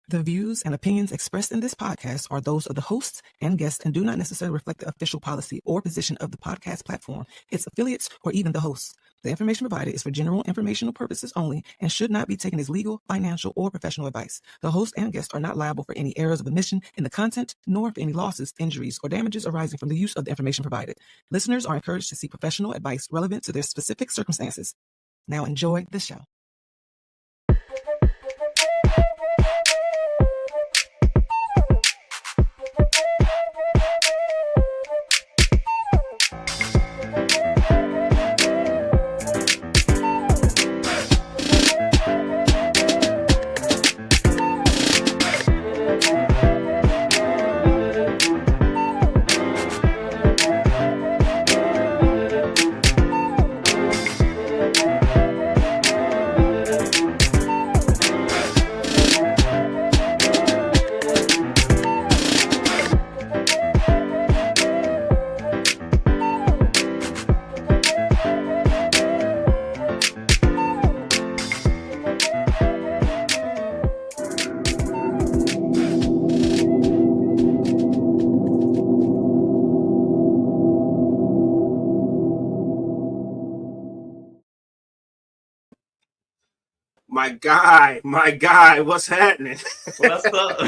The views and opinions expressed in this podcast are those of the hosts and guests and do not necessarily reflect the official policy or position of the podcast platform, its affiliates, or even the hosts. The information provided is for general informational purposes only and should not be taken as legal, financial, or professional advice. The host and guests are not liable for any errors of omission in the content, nor for any losses, injuries, or damages arising from the use of the information provided. Listeners are encouraged to seek professional advice relevant to their specific circumstances. Now enjoy the show. My guy, what's happening? What's up?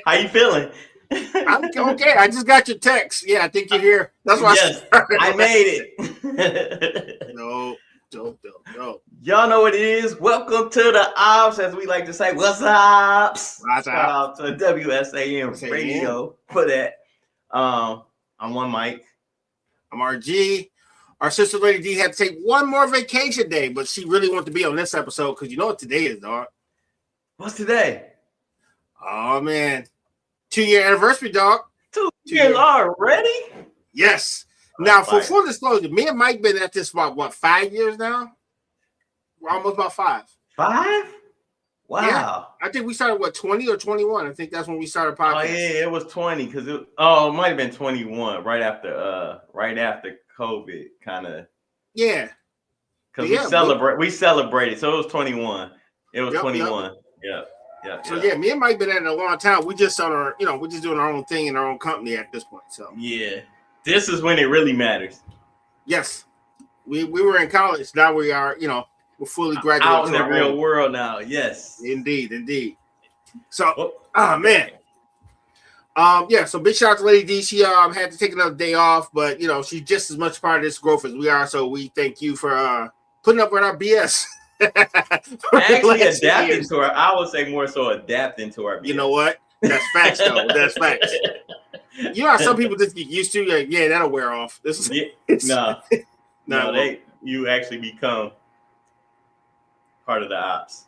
How you feeling? I'm okay. I just got your text. Yeah, I think you're here. That's why. Yes, I made it. No. Y'all know what it is. Welcome to the Ops, as we like to say. What's up? Shout out to WSAM Radio for that. I'm one Mike. I'm RG. Our sister Lady D had to take one more vacation day, but she really wanted to be on this episode because you know what today is, dog. What's today? Oh man, 2-year anniversary, dog. 2 years already? Yes. Now, for full disclosure, me and Mike been at this about 5 years now. We're almost about 5. 5? Wow. Yeah. I think we started 20 or 21. I think that's when we started podcast. Oh yeah, it was 20 because it might have been 21 right after COVID kind of. Yeah. Because we celebrated. So it was 21. It was 21. Yep. So yeah, me and Mike been at it a long time. We just we're just doing our own thing in our own company at this point. So yeah. This is when it really matters. Yes. We were in college. Now we are, we're fully graduated. Out in the real world now. Yes. Indeed. So man. So big shout out to Lady D. She had to take another day off, but she's just as much part of this growth as we are. So we thank you for putting up with our BS. Actually adapting to her. I would say more so adapting to our BS. You know what? That's facts though. That's facts. You know how some people just get used to like, yeah, that'll wear off. This is you actually become part of the ops.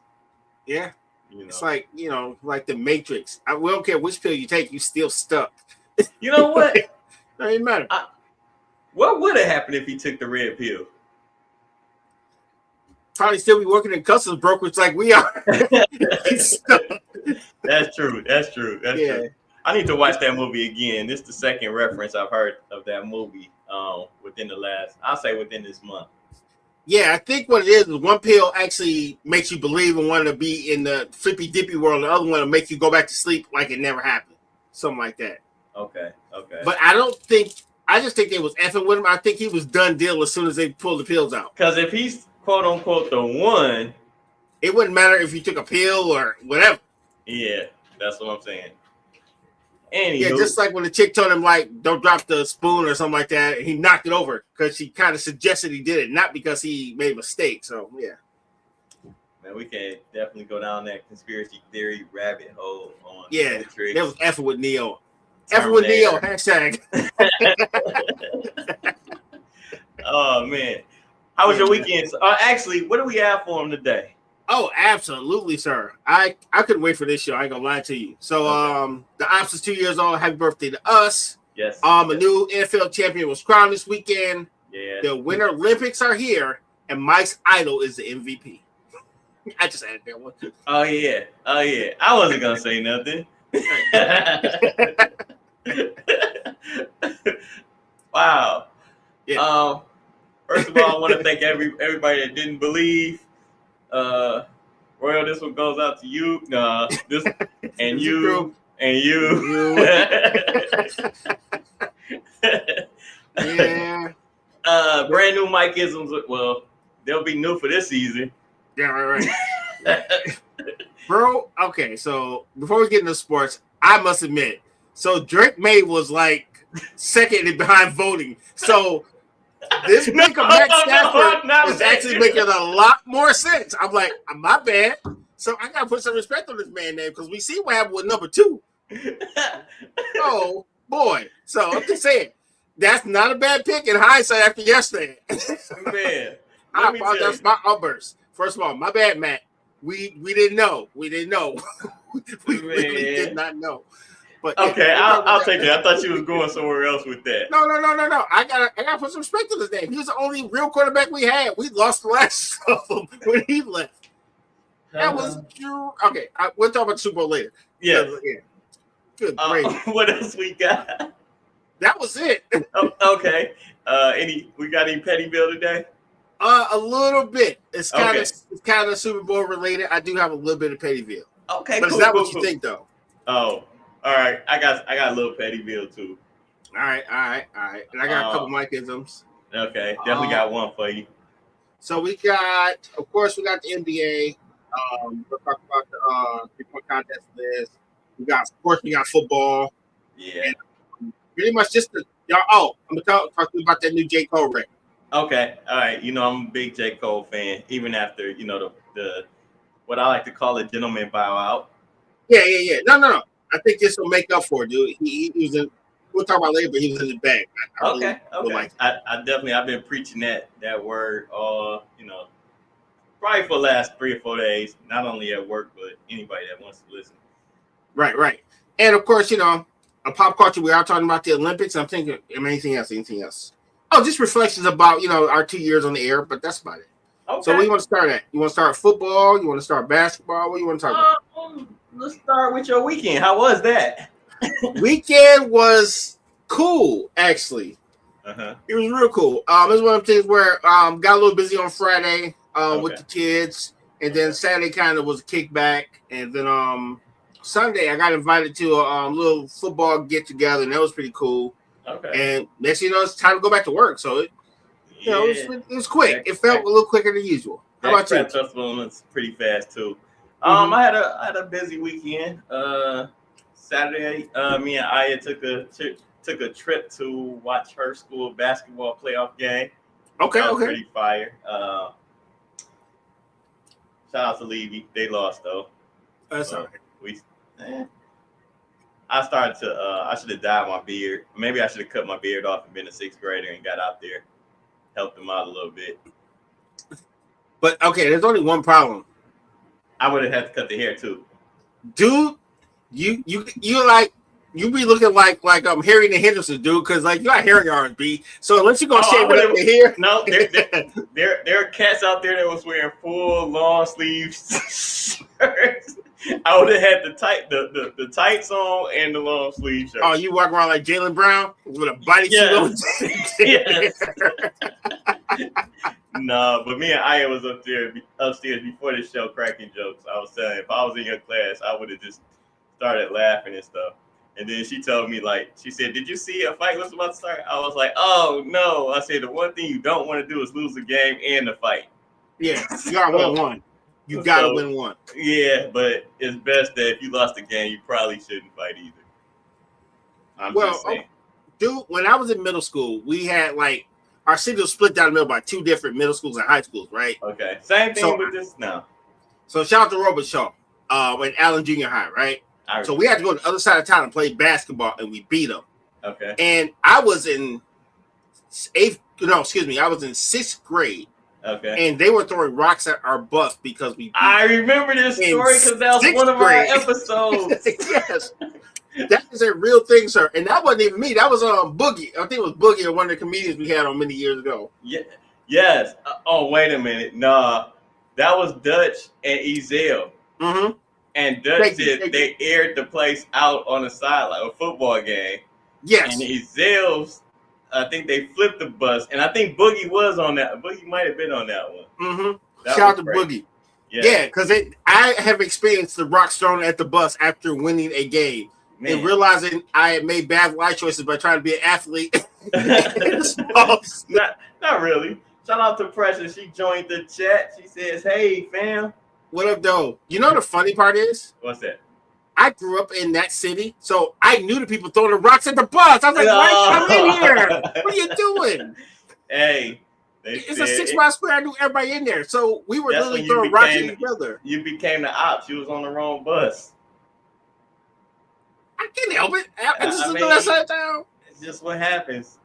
Yeah. It's like, like the Matrix. We don't care which pill you take, you still stuck. You know what? It doesn't matter. What would have happened if he took the red pill? Probably still be working in customs brokerage like we are. That's true. That's true. I need to watch that movie again. This is the second reference I've heard of that movie within this month. Yeah, I think what it is one pill actually makes you believe and want to be in the flippy dippy world. The other one will make you go back to sleep like it never happened. Something like that. Okay. But I just think they was effing with him. I think he was done deal as soon as they pulled the pills out. Because if he's quote unquote the one, it wouldn't matter if you took a pill or whatever. Yeah, that's what I'm saying. Anywho. Yeah, just like when the chick told him, like, don't drop the spoon or something like that, he knocked it over because she kind of suggested he did it, not because he made a mistake. So, yeah. Man, we can definitely go down that conspiracy theory rabbit hole on. Yeah, that was effing with Neo. Effing with Neo, hashtag. Oh, man. How was your weekend? Actually, what do we have for him today? Oh, absolutely, sir. I couldn't wait for this show. I ain't gonna lie to you. So, the Ops is 2 years old. Happy birthday to us. Yes. A new NFL champion was crowned this weekend. Yeah. The Winter Olympics are here, and Mike's idol is the MVP. I just added that one. Oh yeah. I wasn't gonna say nothing. Wow. Yeah. First of all, I want to thank everybody that didn't believe. Royal, this one goes out to you. Nah, this and you true. and you. Yeah. Brand new Mike isms. Well, they'll be new for this season. Yeah, right. Bro, okay, so before we get into sports, I must admit, so Drake May was like second behind voting. So this pick of Matt Stafford is actually making a lot more sense. I'm like, my bad. So I gotta put some respect on this man's name because we see what happened with number 2. Oh boy. So I'm just saying, that's not a bad pick in hindsight after yesterday. Man, I apologize for my outburst. First of all, my bad, Matt. We didn't know. We didn't know. we really did not know. But okay, I'll take it. I thought you was going somewhere else with that. No. I gotta put some respect on his name. He was the only real quarterback we had. We lost the last of them when he left. That was true. Okay, we'll talk about the Super Bowl later. Yeah. Good gravy. What else we got? That was it. Okay. We got any petty bill today? A little bit. It's kind of Super Bowl related. I do have a little bit of petty bill. Okay, but cool, is that what you think though? Oh, all right. I got a little petty bill too. All right. And I got a couple Mike isms. Okay, definitely got one for you. So we got the NBA. We'll talk about the 3-point contest list. We got football. Yeah. And pretty much just I'm gonna talk to you about that new J. Cole record. Okay, all right. I'm a big J. Cole fan, even after the what I like to call a gentleman bow out. Yeah. No. I think this will make up for it, dude. He was in. We'll talk about it later, but he was in the bag. Okay. I've been preaching that word probably for the last 3 or 4 days, not only at work, but anybody that wants to listen. Right. And of course, a pop culture, we are talking about the Olympics. I'm thinking, anything else? Oh, just reflections about, our 2 years on the air, but that's about it. Okay. So what do you want to start at? You want to start football? You want to start basketball? What do you want to talk about? Let's start with your weekend. How was that? Weekend was cool, actually. It was real cool. It was one of the things where got a little busy on Friday with the kids, and then Saturday kind of was a kickback, and then Sunday I got invited to a little football get together, and that was pretty cool. Okay. And next thing you know, it's time to go back to work. So it was quick. It felt a little quicker than usual. How about you? Festival was pretty fast too. I had a busy weekend. Saturday, me and Aya took a trip to watch her school basketball playoff game. Okay. Pretty fire. Shout out to Levy. They lost though. That's all right. I started to. I should have dyed my beard. Maybe I should have cut my beard off and been a 6th grader and got out there, helped them out a little bit. But okay, there's only one problem. I would have had to cut the hair too. Dude, you be looking like Harry the Henderson, dude, because you got hair in your R&B. So unless you're gonna shave it up to here, no, there are cats out there that was wearing full long sleeve shirts. I would have had the tights on and the long sleeve shirt. Oh, you walk around like Jaylen Brown with a bodysuit on? No, but me and Aya was upstairs before the show cracking jokes. I was saying if I was in your class, I would have just started laughing and stuff. And then she told me, she said, "Did you see a fight was about to start?" I was like, "Oh no!" I said, "The one thing you don't want to do is lose the game and the fight." Yeah, you gotta win one. You gotta win one. Yeah, but it's best that if you lost the game, you probably shouldn't fight either. I'm just saying. Dude, when I was in middle school, we had our city was split down the middle by 2 different middle schools and high schools, right? Okay, same thing with this now. So shout out to Robert Shaw, in Allen Junior High, right? So we had to go to the other side of town and play basketball, and we beat them. Okay. And I was in 6th grade. Okay. And they were throwing rocks at our bus because we beat I remember this story because that was one of our episodes. Yes. That is a real thing, sir. And that wasn't even me. That was Boogie. I think it was Boogie, or one of the comedians we had on many years ago. Yeah. Yes. Oh, wait a minute. Nah. That was Dutch and Ezell. Mm-hmm. And Dutch they aired the place out on the sideline, a football game. Yes. And Ezell's, I think they flipped the bus, and I think Boogie was on that. Boogie might have been on that one. Mm-hmm. Shout out to Boogie. Yeah, because I have experienced the rocks thrown at the bus after winning a game and realizing I had made bad life choices by trying to be an athlete. Not really. Shout out to Precious. She joined the chat. She says, "Hey, fam." What up, though? You know the funny part is? What's that? I grew up in that city, so I knew the people throwing the rocks at the bus. I was like, "Why come in here? What are you doing?" Hey, it's a 6 mile square. I knew everybody in there, so we were literally throwing rocks at each other. You became the ops. You was on the wrong bus. I can't help it. I just looked at that side of town. It's just what happens.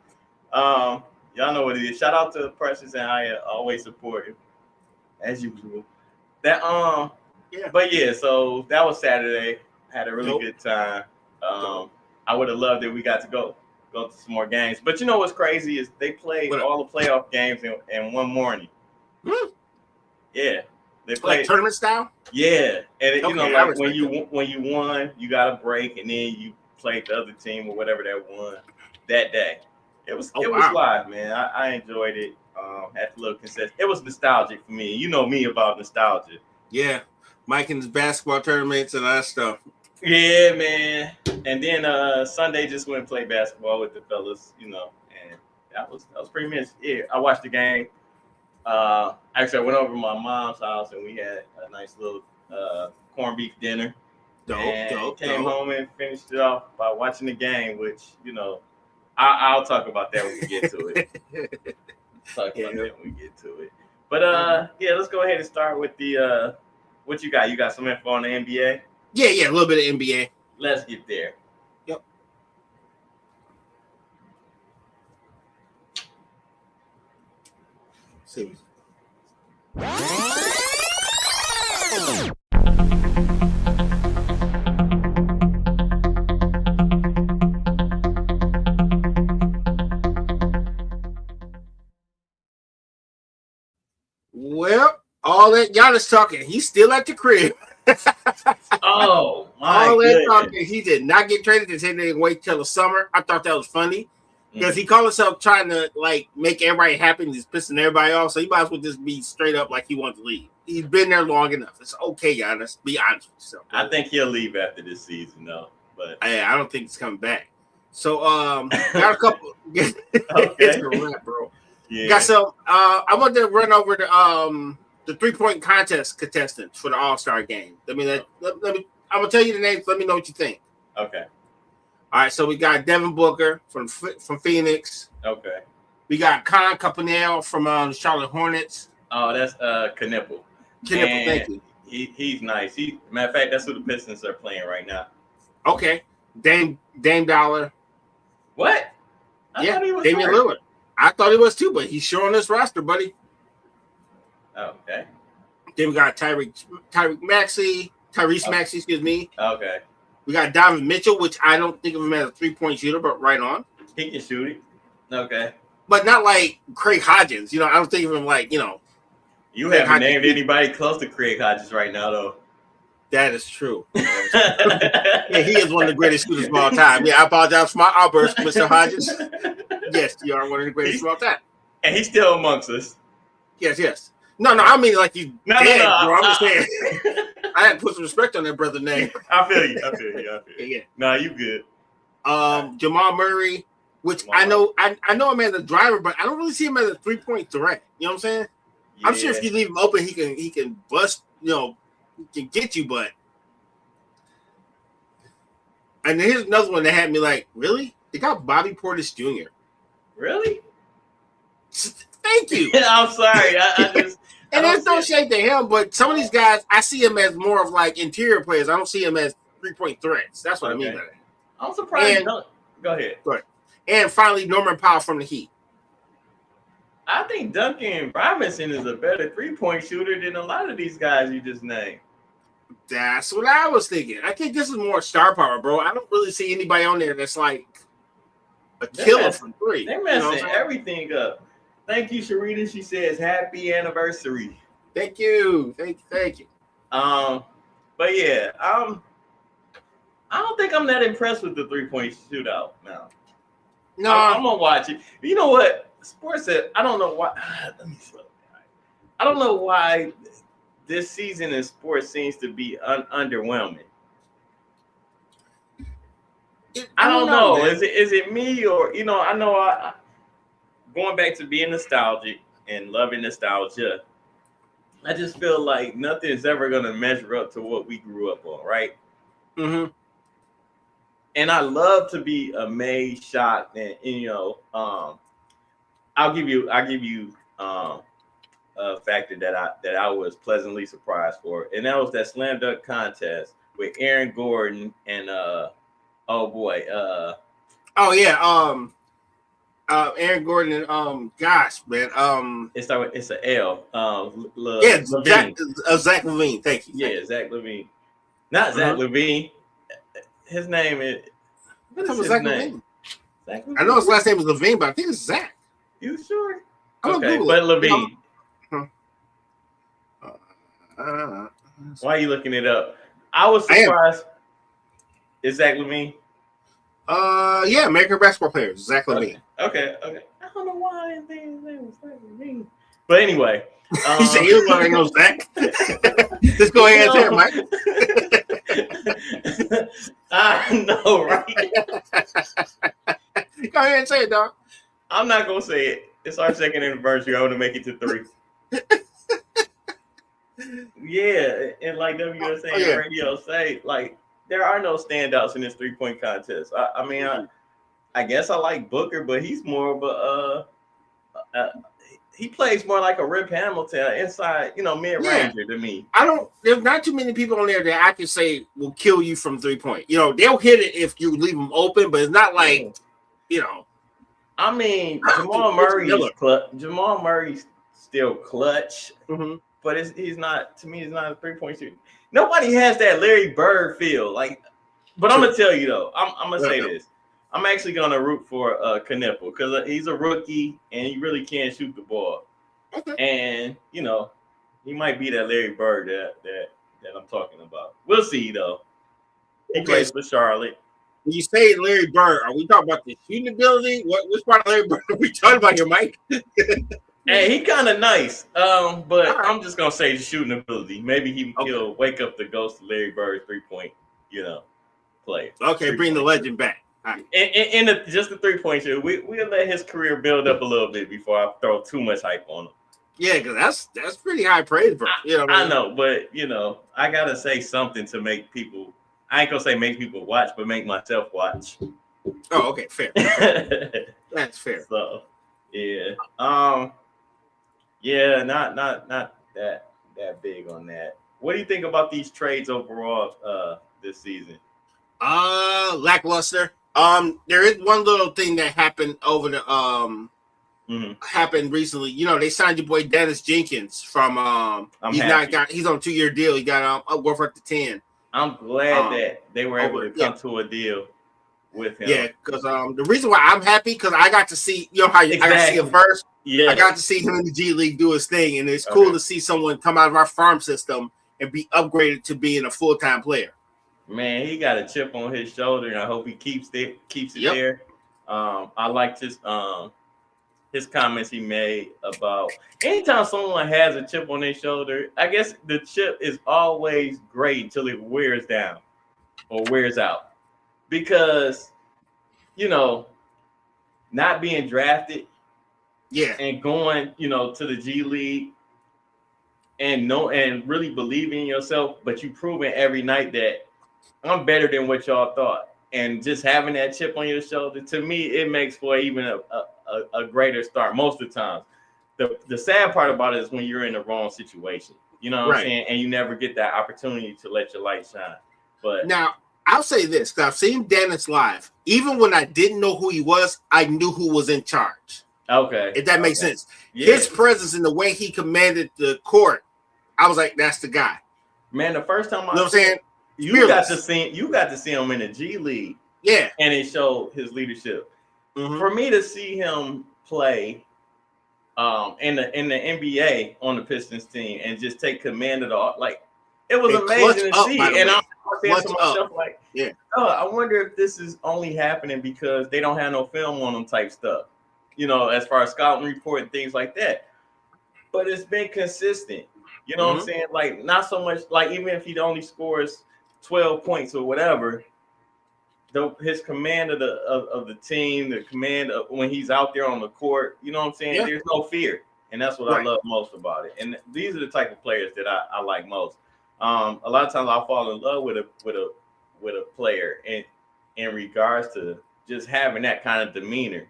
Y'all know what it is. Shout out to Precious and I always support you as usual. That yeah. But yeah, so that was Saturday. Had a really good time. I would have loved it. We got to go to some more games. But you know what's crazy is they played all the playoff games in one morning. Yeah, they played like tournament style. Yeah, and you know, like when you won, you got a break, and then you played the other team or whatever that won that day. It was live, man. I enjoyed it. Had a little concession. It was nostalgic for me. You know me about nostalgia. Yeah, Mike and his basketball tournaments and all that stuff. Yeah, man. And then Sunday just went and played basketball with the fellas, you know, and that was pretty much it. I watched the game. Actually, I went over to my mom's house and we had a nice little corned beef dinner. Came home and finished it off by watching the game, which, you know, I'll talk about that when we get to it. But yeah, let's go ahead and start with the what you got? You got some info on the NBA? Yeah, a little bit of NBA. Let's get there. Yep. See. Well, all that Giannis talking, he's still at the crib. Oh my! All that talking, he did not get traded. They said they wait till the summer. I thought that was funny because he called himself trying to like make everybody happy and he's pissing everybody off. So he might as well just be straight up like he wants to leave. He's been there long enough. It's okay, Giannis. Be honest with yourself. I think he'll leave after this season, though. But I don't think he's coming back. So got a couple. Okay. It's a wrap, bro. Yeah. Got some. I want to run over the 3-point contest contestants for the All-Star game. Let me. I'm gonna tell you the names. Let me know what you think. Okay. All right. So we got Devin Booker from Phoenix. Okay. We got Con Campanile from the Charlotte Hornets. Oh, that's Knipple. Thank you. He's nice. Matter of fact, that's who the Pistons are playing right now. Okay. Dame Dollar. What? I thought he was Damian Lillard. I thought he was too, but he's sure on this roster, buddy. Okay. Then we got Tyrese Maxey, excuse me. Okay. We got Donovan Mitchell, which I don't think of him as a 3-point shooter, but right on. He can shoot it. Okay. But not like Craig Hodges. You know, I don't think of him like, you know. You haven't named anybody close to Craig Hodges right now, though. That is true. Yeah, he is one of the greatest shooters of all time. Yeah, I apologize for my outburst, Mr. Hodges. Yes, you are one of the greatest of all time. And he's still amongst us. Yes. No, I mean like he's dead, bro. I'm just saying. I had to put some respect on that brother's name. I feel you. Yeah. Nah, you good. Jamal Murray, which I know him as a driver, but I don't really see him as a 3-point threat. You know what I'm saying? Yeah. I'm sure if you leave him open, he can bust, you know, he can get you, but. And here's another one that had me like, really? They got Bobby Portis Jr. Really? Thank you. I'm sorry. I just and there's no shade to him, but some of these guys, I see him as more of like interior players. I don't see him as 3-point threats. That's what I mean by that. I'm surprised. Go ahead. And finally, Norman Powell from the Heat. I think Duncan Robinson is a better 3-point shooter than a lot of these guys you just named. That's what I was thinking. I think this is more star power, bro. I don't really see anybody on there that's like a killer from 3. They're messing everything up. Thank you, Sharita. She says happy anniversary. Thank you. But yeah, I don't think I'm that impressed with the 3-point shootout now. No, I'm gonna watch it. You know what? Sports. I don't know why. Let me slow down. I don't know why this season in sports seems to be underwhelming. I don't know. Is it me or I know I going back to being nostalgic and loving nostalgia. I just feel like nothing is ever gonna measure up to what we grew up on, right? Mm-hmm. And I love to be amazed, shocked, and I'll give you a factor that I was pleasantly surprised for, and that was that slam dunk contest with Aaron Gordon and Aaron Gordon and gosh, man, it's an L. LaVine. Zach LaVine. Thank you. Yeah, Zach LaVine. Not Zach LaVine. His name is. What is his Zach name? Zach LaVine. I know his last name is LaVine, but I think it's Zach. You sure? Okay, but LaVine. Why are you looking it up? I was surprised. Is Zach LaVine? Yeah, American basketball player, Zach LaVine. Okay. I don't know why his name was Zach LaVine. But anyway. You say you don't know Zach? Just go ahead and say it, Mike. I know, right? Go ahead and say it, dog. I'm not going to say it. It's our second anniversary. I want to make it to 3. Yeah, and like WSA Radio say, like, there are no standouts in this 3-point contest. I mean, I guess I like Booker, but he's more of he plays more like a Rip Hamilton inside, mid-ranger to me. There's not too many people on there that I can say will kill you from 3-point. They'll hit it if you leave them open, but it's not like, I mean, Jamal Murray's still clutch, but he's not. To me, he's not a 3-point shooter. Nobody has that Larry Bird feel. But I'm gonna tell you though. I'm gonna say this. I'm actually gonna root for Knippel because he's a rookie and he really can't shoot the ball. Okay. And he might be that Larry Bird that I'm talking about. We'll see though. He plays for Charlotte. When you say Larry Bird, are we talking about the shooting ability? Which part of Larry Bird are we talking about here, Mike? Hey, he kind of nice. But I'm just gonna say shooting ability. Maybe he'll wake up the ghost of Larry Bird's 3-point, play. Okay, bring the legend back. Right. And just the 3-point shooter. We'll let his career build up a little bit before I throw too much hype on him. Yeah, because that's pretty high praise, bro. I know, but I gotta say something to make people. I ain't gonna say make people watch, but make myself watch. Oh, okay, fair. That's fair. So, yeah, yeah, not that big on that. What do you think about these trades overall this season? Lackluster. There is one little thing that happened over the happened recently. They signed your boy Dennis Jenkins from he's on a 2-year deal. He got worth up to 10. I'm glad that they were able to come to a deal with him. Yeah, because the reason why I'm happy because I got to see I got to see him first. Yeah, I got to see him in the G League do his thing, and it's cool to see someone come out of our farm system and be upgraded to being a full-time player. Man, he got a chip on his shoulder, and I hope he keeps it there. I liked his comments he made about anytime someone has a chip on their shoulder, I guess the chip is always great until it wears down or wears out. Because, not being drafted and going, to the G League and really believing in yourself, but you proving every night that I'm better than what y'all thought. And just having that chip on your shoulder, to me, it makes for even a greater start most of the time. The sad part about it is when you're in the wrong situation. You know what I'm saying? And you never get that opportunity to let your light shine. But now, I'll say this, because I've seen Dennis live. Even when I didn't know who he was, I knew who was in charge. Okay. If that makes sense. Yeah. His presence and the way he commanded the court, I was like, that's the guy. Man, the first time you know what I'm saying? You got to see him in the G League. Yeah. And it showed his leadership. Mm-hmm. For me to see him play in the NBA on the Pistons team and just take command of the it was amazing to see. And I'm saying to myself, I wonder if this is only happening because they don't have no film on them type stuff. As far as scouting report and things like that. But it's been consistent. You know what I'm saying? Like, not so much, like, even if he only scores 12 points or whatever, his command of the team, the command of when he's out there on the court, you know what I'm saying? Yeah. There's no fear. And that's what I love most about it. And these are the type of players that I like most. A lot of times I'll fall in love with a player in regards to just having that kind of demeanor.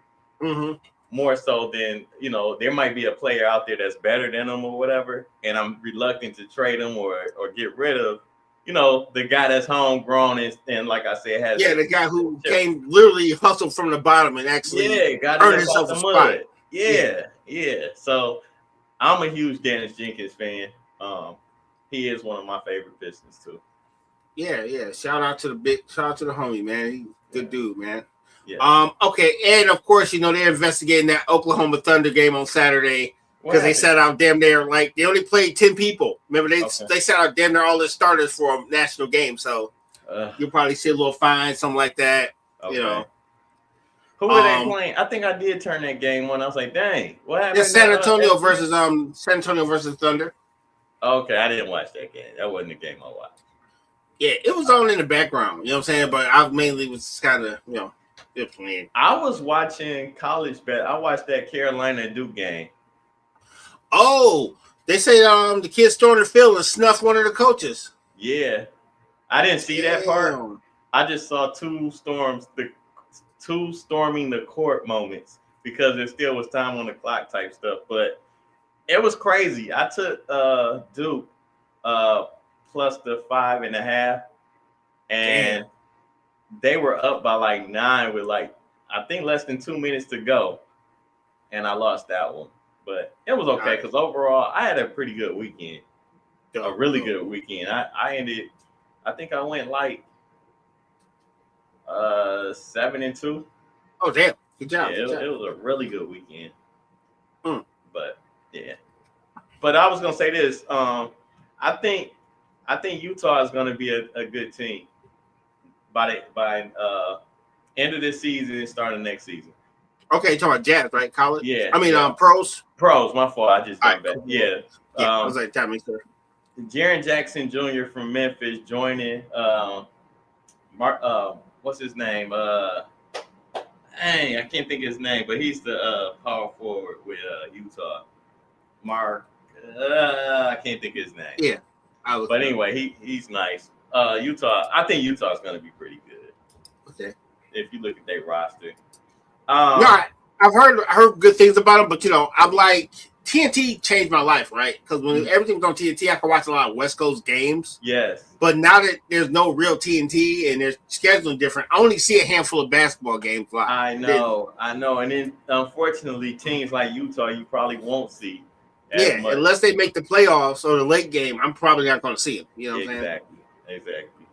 More so than, you know, there might be a player out there that's better than him or whatever, and I'm reluctant to trade him or get rid of, you know, the guy that's homegrown and like I said, has the guy who came literally hustled from the bottom and actually earned himself a spot. Yeah. So I'm a huge Dennis Jenkins fan. He is one of my favorite Pistons too. Yeah. Shout out to the homie, man. He's a good dude, man. Yeah. Okay, and of course, you know, they're investigating that Oklahoma Thunder game on Saturday because they sat out damn near like they only played 10 people. Remember, they sat out damn near all their starters for a national game, so you'll probably see a little fine, something like that. Okay. You know, who were they playing? I think I did turn that game on. I was like, dang, what happened? It's San Antonio versus Thunder. Okay, I didn't watch that game. That wasn't the game I watched. Yeah, it was on in the background. You know what I'm saying? But I mainly was kind of, you know. I was watching college bet. I watched that Carolina Duke game. Oh, they say the kid stormed the field and snuffed one of the coaches. Yeah, I didn't see that part. I just saw two storming the court moments because there still was time on the clock type stuff. But it was crazy. I took Duke plus the 5.5, and they were up by like 9 with like, I think less than 2 minutes to go. And I lost that one. But it was okay because overall I had a pretty good weekend. A really good weekend. I think I went like 7-2. Oh damn. Good job. Yeah, it was a really good weekend. But yeah. But I was gonna say this. I think Utah is gonna be a good team by end of this season and start of next season. Okay, you're talking about Jazz, right? College? Yeah. I mean, pros. Pros, my fault. I just got back. Cool. Yeah. I was like, time sir. Jaren Jackson Jr. from Memphis joining. What's his name? I can't think of his name, but he's the power forward with Utah. Mark. I can't think of his name. Yeah. But anyway, he's nice. Utah. I think Utah is going to be pretty good. Okay. If you look at their roster. I've heard good things about them, but you know, I'm like TNT changed my life, right? Because when everything was on TNT, I could watch a lot of West Coast games. Yes. But now that there's no real TNT and their scheduling different, I only see a handful of basketball games live. I know. And then unfortunately, teams like Utah, you probably won't see. Much. Unless they make the playoffs or the late game, I'm probably not going to see them. You know what I'm saying? Exactly.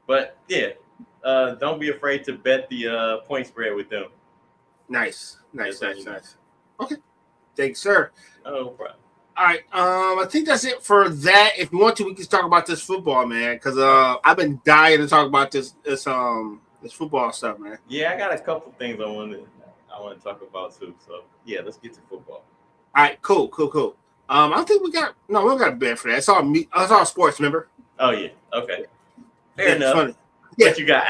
But yeah, don't be afraid to bet the point spread with them. Nice. Okay. Thanks, sir. No problem. All right. I think that's it for that. If you want to, we can talk about this football, man, because I've been dying to talk about this football stuff, man. Yeah, I got a couple things I want to talk about too. So yeah, let's get to football. All right, cool. I don't think we got a bet for that. It's all sports, remember? Oh yeah. Okay. Fair enough. Funny. Yeah. What you got?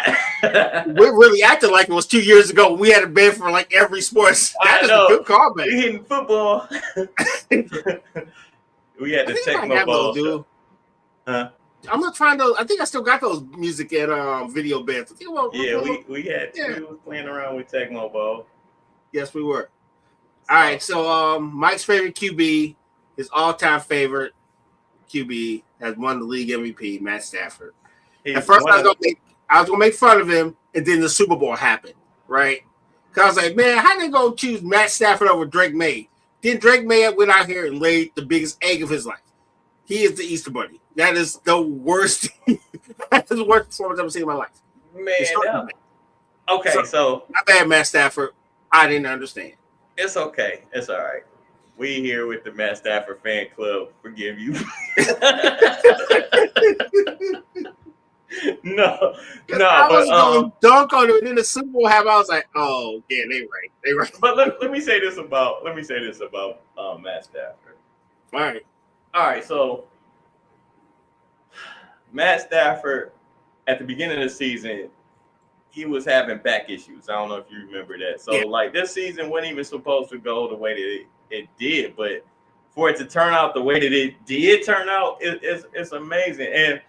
We're really acting like it was 2 years ago. We had a bet for like every sports. That is a good call, man. We hitting football. We had the Tecmo Bowl, dude. Huh? I'm not trying to. I think I still got those music and video bets. We were playing around with Tecmo Bowl. Yes, we were. All right, so Mike's favorite QB, his all-time favorite QB, has won the league MVP, Matt Stafford. At first, I was gonna make fun of him, and then the Super Bowl happened, right? Because I was like, man, how they gonna choose Matt Stafford over Drake May? Then Drake May went out here and laid the biggest egg of his life. He is the Easter Bunny. That is the worst. That is the worst performance I've ever seen in my life. Man, okay, so not bad, Matt Stafford. I didn't understand. It's okay. It's all right. We here with the Matt Stafford fan club. Forgive you. No. I was going dunk on him, and then the Super Bowl happened. I was like, "Oh, yeah, they right." But let me say this about Matt Stafford. All right. All right, so Matt Stafford at the beginning of the season, he was having back issues. I don't know if you remember that. So like this season wasn't even supposed to go the way that it did, but for it to turn out the way that it did turn out, it's amazing. And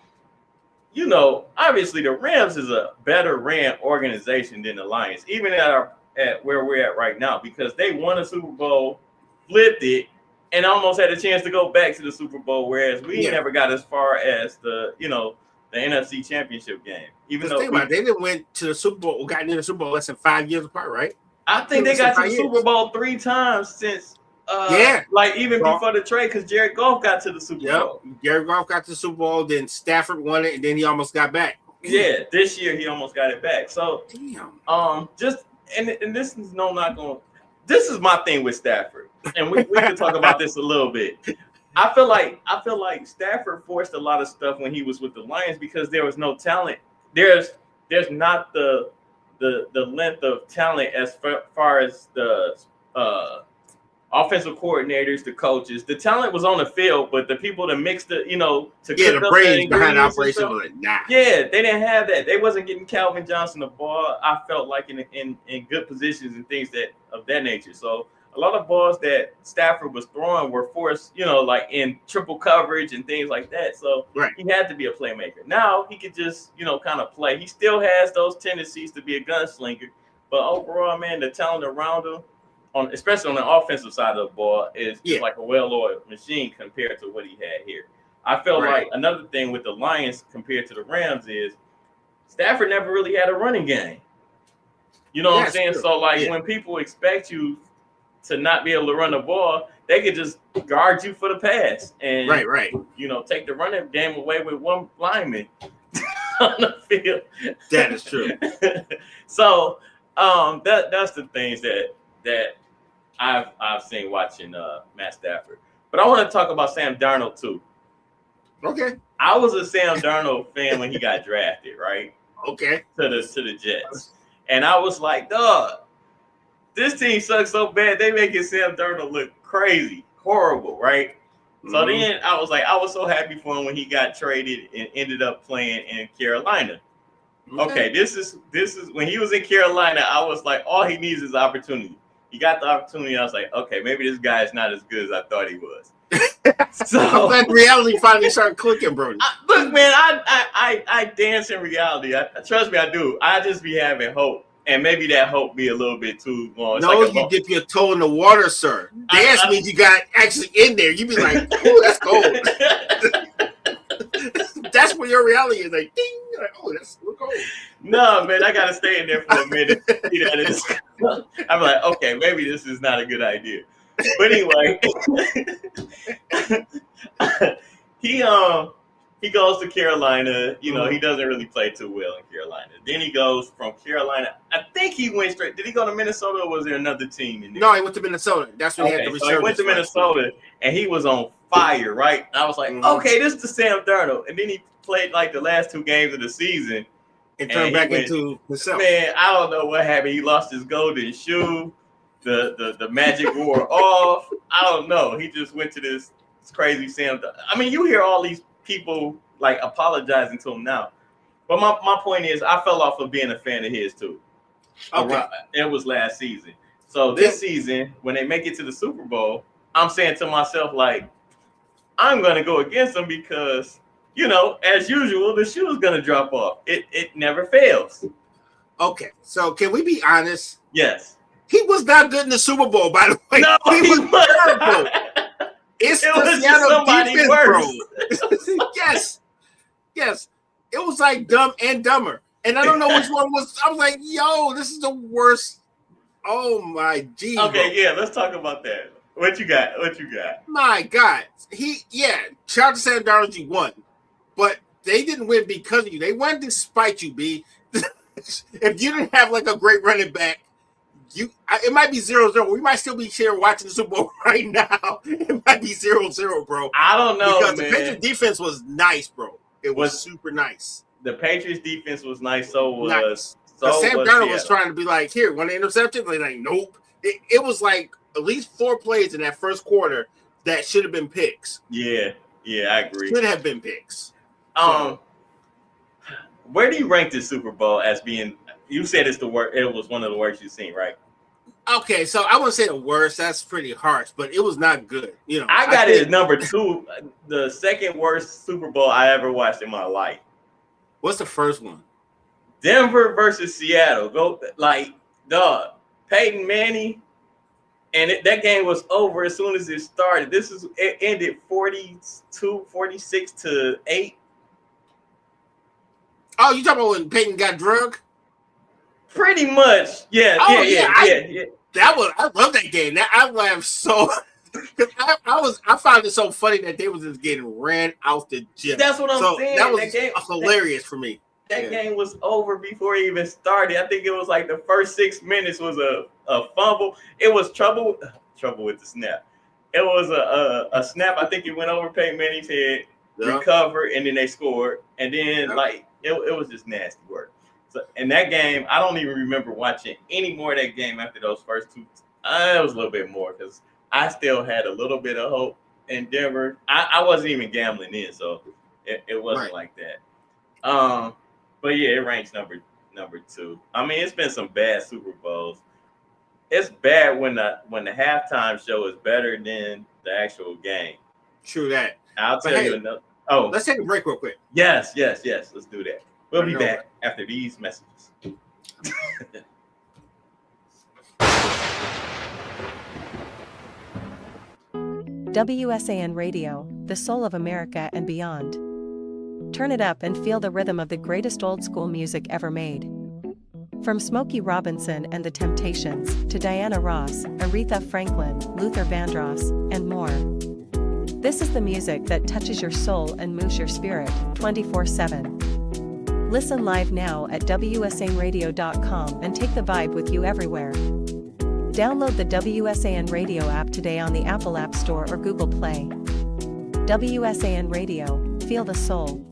you know, obviously the Rams is a better ran organization than the Lions, even at where we're at right now, because they won a Super Bowl, flipped it, and almost had a chance to go back to the Super Bowl, whereas we never got as far as the NFC Championship game. Even though they didn't win to the Super Bowl, got into the Super Bowl less than 5 years apart, right? I think they got to the Super Bowl 3 times since like even before the trade, because Jared Goff got to the Super Bowl. Jared Goff got to the Super Bowl, then Stafford won it, and then he almost got back. Yeah, this year he almost got it back. So just and this is this is my thing with Stafford. And we can talk about this a little bit. I feel like Stafford forced a lot of stuff when he was with the Lions because there was no talent. There's not the length of talent as far as the offensive coordinators, the coaches. The talent was on the field, but the people to mix the the brains behind the operation was like, nah. Yeah, they didn't have that. They wasn't getting Calvin Johnson the ball. I felt like in good positions and things of that nature. So a lot of balls that Stafford was throwing were forced, like in triple coverage and things like that. So he had to be a playmaker. Now he could just, kind of play. He still has those tendencies to be a gunslinger, but overall, man, the talent around him, especially on the offensive side of the ball, is like a well-oiled machine compared to what he had here. I felt like another thing with the Lions compared to the Rams is Stafford never really had a running game. You know what I'm saying? True. So, when people expect you to not be able to run the ball, they could just guard you for the pass and take the running game away with one lineman on the field. That is true. So that's the things that I've seen watching Matt Stafford. But I want to talk about Sam Darnold too. Okay. I was a Sam Darnold fan when he got drafted, right? Okay. To the Jets. And I was like, dog, this team sucks so bad, they making Sam Darnold look crazy, horrible, right? Mm-hmm. So then I was so happy for him when he got traded and ended up playing in Carolina. Okay, this is when he was in Carolina, I was like, all he needs is opportunity. He got the opportunity. I was like, okay, maybe this guy is not as good as I thought he was. So I'm glad reality finally started clicking, bro. Look, man, I dance in reality. Trust me, I do. I just be having hope. And maybe that hope be a little bit too long. You dip your toe in the water, sir. Dance means you got actually in there. You be like, "Oh, that's cold." That's where your reality is like, ding. You're like, oh, that's cold. No, man, I gotta stay in there for a minute. I'm like, okay, maybe this is not a good idea. But anyway, he goes to Carolina. He doesn't really play too well in Carolina. Then he goes from Carolina. I think he went straight. Did he go to Minnesota or was there another team in there? No, he went to Minnesota. That's when he had the resurgence. So he went to Minnesota and he was on fire, right? And I was like, okay, this is the Sam Darnold. And then he played like the last 2 games of the season. And turned back into himself. Man, I don't know what happened. He lost his golden shoe. The magic wore off. I don't know. He just went to this crazy Sam Darnold. I mean, you hear all these people like apologizing to him now, but my point is I fell off of being a fan of his too. Okay. It was last season. So this season, when they make it to the Super Bowl, I'm saying to myself, like, I'm going to go against them because, as usual, the shoe is going to drop off. It never fails. Okay. So can we be honest? Yes. He was not good in the Super Bowl, by the way. No, he was terrible. It was Seattle defense, bro. Yes. It was like Dumb and Dumber. And I don't know which one was. I was like, yo, this is the worst. Oh, my G. Okay, yeah, let's talk about that. What you got? My God. Shout out to Sam Darnold, you won. But they didn't win because of you. They won despite you, B. If you didn't have like a great running back, it might be 0-0. We might still be here watching the Super Bowl right now. It might be 0-0, bro. I don't know, because man. The Patriots defense was nice, bro. It was super nice. The Patriots defense was nice. So was nice. Sam Darnold was trying to be like, here, one interception. Like, nope. It was like at least 4 plays in that first quarter that should have been picks. Yeah, I agree. Should have been picks. Where do you rank this Super Bowl as being? You said it's the worst. It was one of the worst you've seen, right? Okay, so I wouldn't say the worst. That's pretty harsh, but it was not good. You know, I got it at number 2, the second worst Super Bowl I ever watched in my life. What's the first one? Denver versus Seattle. Dog, Peyton Manning, and that game was over as soon as it started. It ended 46-8. Oh, you talking about when Peyton got drugged? Pretty much, yeah. I love that game. I laughed so because I found it so funny that they was just getting ran out the gym. That's what I'm saying. That was hilarious for me. That game was over before it even started. I think it was like the first 6 minutes was a fumble. It was trouble with the snap. It was a snap. I think it went over Peyton Manning's head, recovered, and then they scored. And then it was just nasty work. So in that game, I don't even remember watching any more of that game after those first 2. It was a little bit more because I still had a little bit of hope in Denver. I wasn't even gambling in, so it wasn't like that. But yeah, it ranks number 2. I mean, it's been some bad Super Bowls. It's bad when the halftime show is better than the actual game. True that. I'll tell you another. Oh, let's take a break real quick. Yes. Let's do that. We'll be back after these messages. WSAN Radio, the soul of America and beyond. Turn it up and feel the rhythm of the greatest old school music ever made. From Smokey Robinson and the Temptations to Diana Ross, Aretha Franklin, Luther Vandross, and more. This is the music that touches your soul and moves your spirit 24/7. Listen live now at WSANradio.com and take the vibe with you everywhere. Download the WSAN Radio app today on the Apple App Store or Google Play. WSAN Radio, feel the soul.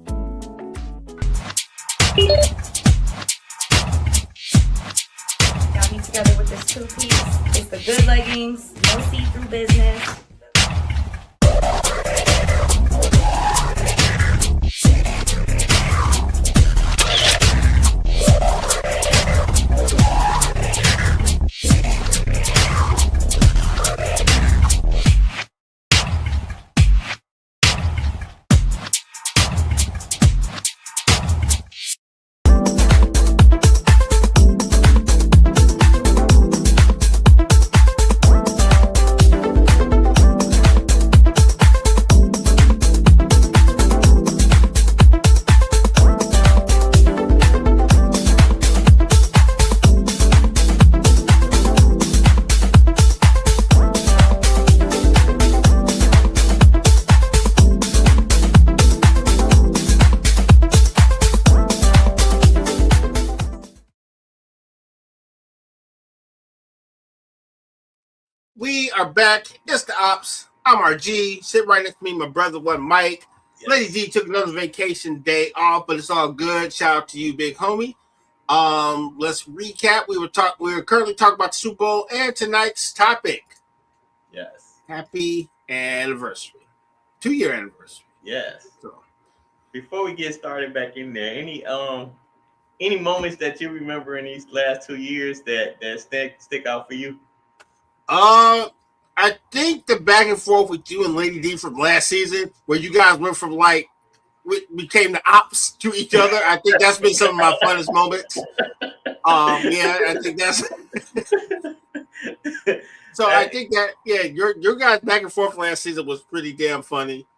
Got me together with this 2-piece. It's the good leggings, no see-through business. We are back. It's the Ops. I'm RG. Sit right next to me, my brother, one Mike. Yes. Lady D took another vacation day off, but it's all good. Shout out to you, big homie. Let's recap. We were currently talking about the Super Bowl and tonight's topic. Yes. Happy anniversary. 2-year anniversary. Yes. So before we get started back in there, any moments that you remember in these last 2 years that stick out for you? I think the back and forth with you and Lady D from last season, where you guys went from we became the ops to each other. I think that's been some of my funnest moments. I think that's. So I think that your guys back and forth last season was pretty damn funny.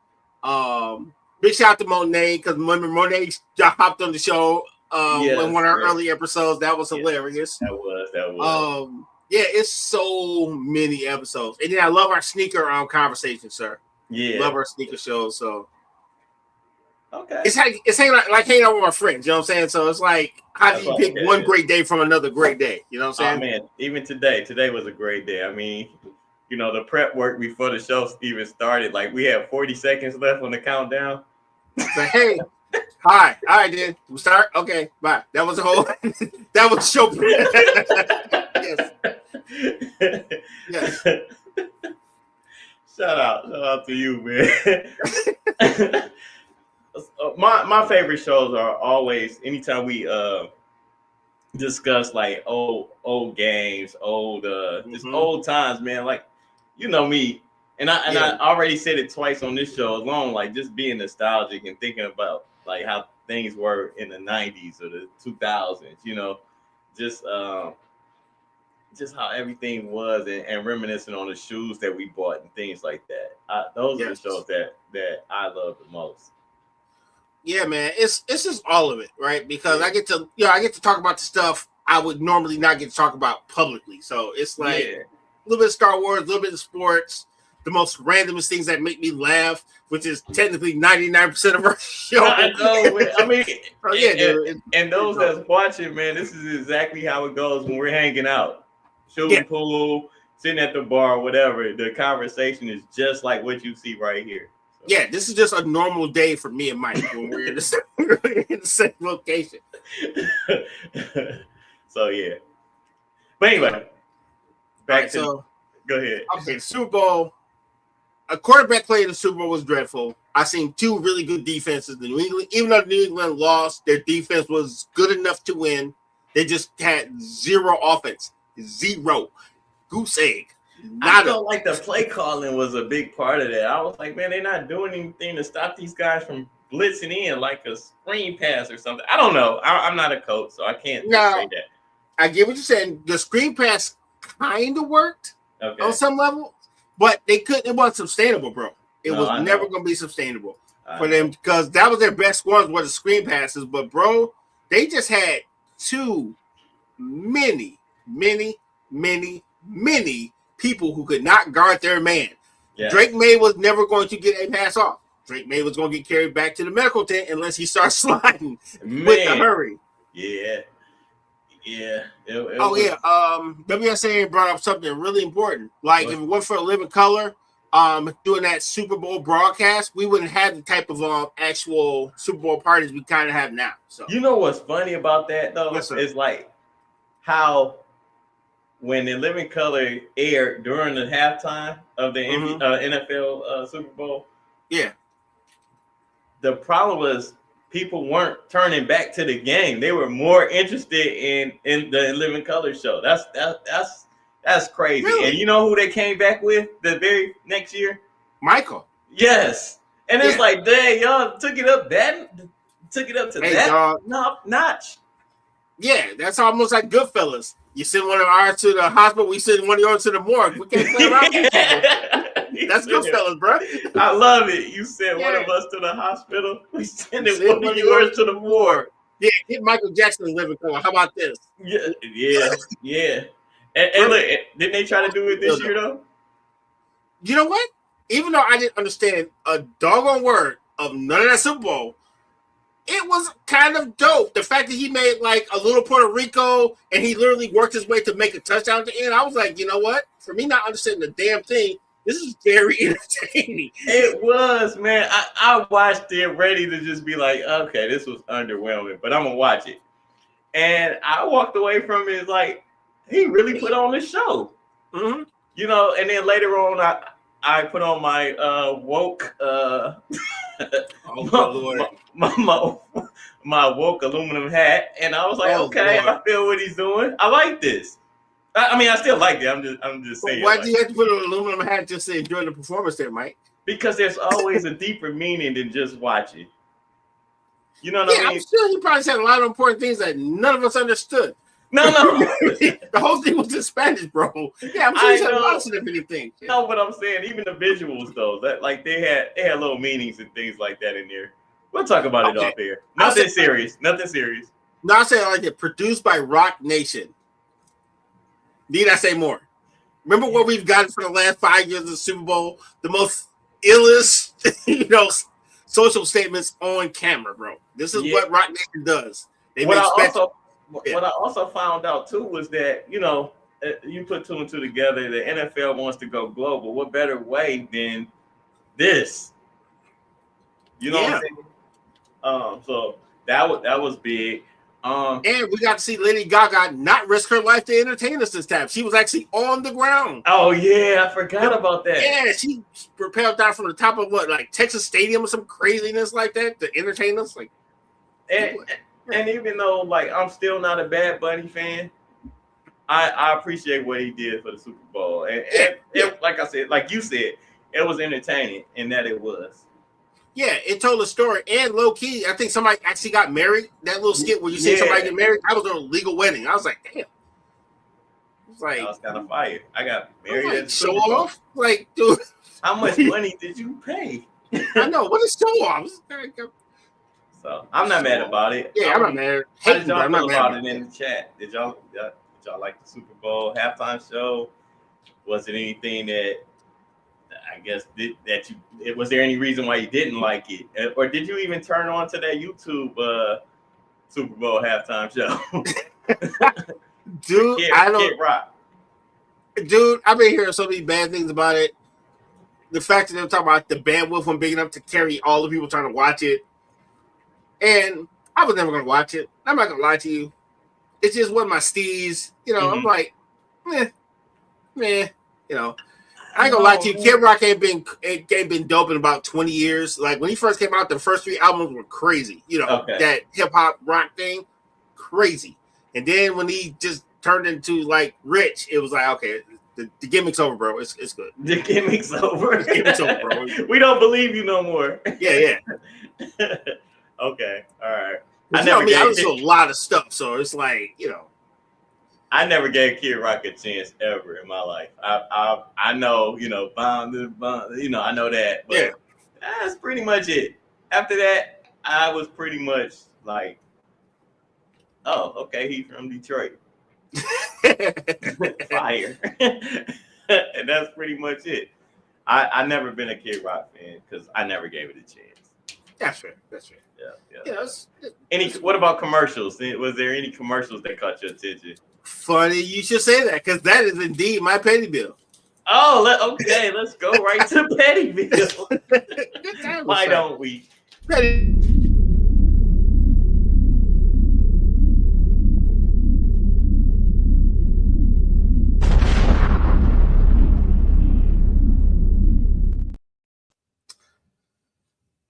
Big shout out to Monet because remember Monet hopped on the show in one of our early episodes. That was hilarious. That was. It's so many episodes. And then I love our sneaker conversation, sir. Yeah. Love our sneaker shows. So okay. It's hanging hanging out with my friends, you know what I'm saying? So it's like, how do you pick one great day from another great day? You know what I'm saying? Oh man, even today was a great day. I mean, the prep work before the show even started, we had 40 seconds left on the countdown. So hey, hi, all right, then we start. Okay, bye. That was the whole. That was the show. Yes. Shout out to you, man. My favorite shows are always anytime we discuss like old games, just old times, man. Like, you know me, and I already said it twice on this show alone, like just being nostalgic and thinking about like how things were in the 90s or the 2000s, you know, just how everything was and reminiscing on the shoes that we bought and things like that. Those are the shows that I love the most. Yeah, man, it's just all of it, right? Because I get to talk about the stuff I would normally not get to talk about publicly. So it's like a little bit of Star Wars, a little bit of sports, the most randomest things that make me laugh, which is technically 99% of our show. I know, man. I mean, and those that's watching, man, this is exactly how it goes when we're hanging out, shooting pool, sitting at the bar, whatever. The conversation is just like what you see right here. Yeah, this is just a normal day for me and Mike when we're in the same location. So yeah, but anyway, go ahead. Okay, Super Bowl. A quarterback play in the Super Bowl was dreadful. I seen two really good defenses. The New England, even though New England lost, their defense was good enough to win. They just had zero offense, zero goose egg. I felt like the play calling was a big part of that. I was like, man, they're not doing anything to stop these guys from blitzing in like a screen pass or something. I don't know. I'm not a coach, so I can't say that. I get what you're saying. The screen pass kind of worked on some level, but it wasn't sustainable, bro. It was never going to be sustainable for them because that was their best ones were the screen passes. But, bro, they just had too many people who could not guard their man. Yeah. Drake May was never going to get a pass off. Drake May was going to get carried back to the medical tent unless he starts sliding with the hurry. Yeah. WSA brought up something really important. Like if it weren't for Living Color doing that Super Bowl broadcast, we wouldn't have the type of actual Super Bowl parties we kind of have now. So you know what's funny about that though? Yes, is like how when the Living Color aired during the halftime of the NFL Super Bowl, the problem was people weren't turning back to the game. They were more interested in the Living Color show. That's crazy. Really? And you know who they came back with the very next year? Michael. Yes. And it's like, dang, y'all took it up to that notch. Yeah, that's almost like Goodfellas. You send one of ours to the hospital, we send one of yours to the morgue. We can't play around with people. That's Goodfellas, bro. I love it. You send one of us to the hospital, we send one of yours to the morgue. Yeah, get Michael Jackson in Living Color. How about this? Yeah. And look, didn't they try to do it this year, though? You know what? Even though I didn't understand a doggone word of none of that Super Bowl, it was kind of dope. The fact that he made like a little Puerto Rico and he literally worked his way to make a touchdown at the end. I was like, you know what? For me not understanding the damn thing, this is very entertaining. It was, man. I watched it ready to just be like, okay, this was underwhelming, but I'm going to watch it. And I walked away from it like, he really put on the show. Mm-hmm. You know, and then later on, I put on my woke my woke aluminum hat, and I was like, okay, Lord. I feel what he's doing. I like this. I mean, I still like it. I'm just saying. Why do you have to put on an aluminum hat just to enjoy the performance there, Mike? Because there's always a deeper meaning than just watching. You know what I mean? I'm sure he probably said a lot of important things that none of us understood. No. The whole thing was in Spanish, bro. Yeah, I'm sure he said a lot of significant things. No, but I'm saying even the visuals though, that like they had little meanings and things like that in there. We'll talk about it off here. Nothing serious. No, I said like it produced by Rock Nation. Need I say more? Remember what we've gotten for the last 5 years of the Super Bowl? The most illest, social statements on camera, bro. This is what Rock Nation does. What I also found out too was that, you put two and two together, the NFL wants to go global. What better way than this? You know what I'm saying? So that was big. And we got to see Lady Gaga not risk her life to entertain us this time. She was actually on the ground. Oh yeah, I forgot about that. Yeah, she propelled down from the top of Texas Stadium or some craziness like that to entertain us. Like, and even though I'm still not a Bad Bunny fan, I appreciate what he did for the Super Bowl. And like I said, like you said, it was entertaining in that it was. Yeah, it told a story. And low key, I think somebody actually got married. That little skit where you see somebody get married, I was on a legal wedding. I was like, damn. I was kind of fired. I got married at the show off? Like, dude. How much money did you pay? I know. What is show off? So I'm not mad about it. Yeah, I'm not mad. How did y'all feel about it in the chat? Did y'all like the Super Bowl halftime show? Was it anything that I guess was there any reason why you didn't like it, or did you even turn on to that YouTube Super Bowl halftime show? Dude, Kid Rock. Dude, I've been hearing so many bad things about it. The fact that they're talking about the bandwidth wasn't big enough to carry all the people trying to watch it, and I was never gonna watch it. I'm not gonna lie to you. It's just one of my steez. I'm like, meh. I ain't gonna lie to you. Kid Rock ain't been dope in about 20 years. Like when he first came out, the first 3 albums were crazy. That hip hop rock thing, crazy. And then when he just turned into Rich, it was like, okay, the gimmick's over, bro. It's good. The gimmick's over. The gimmick's over, bro. We don't believe you no more. Yeah. Okay, all right. I listen to a lot of stuff, so it's like, I never gave Kid Rock a chance ever in my life. I know, bomb, I know that, but that's pretty much it. After that, I was pretty much like, oh, okay, he's from Detroit. Fire. And that's pretty much it. I never been a Kid Rock fan because I never gave it a chance. That's fair. Yeah. What about commercials? Was there any commercials that caught your attention? Funny you should say that because that is indeed my petty bill. Oh, okay. Let's go right to petty bill. Why don't we? Petty.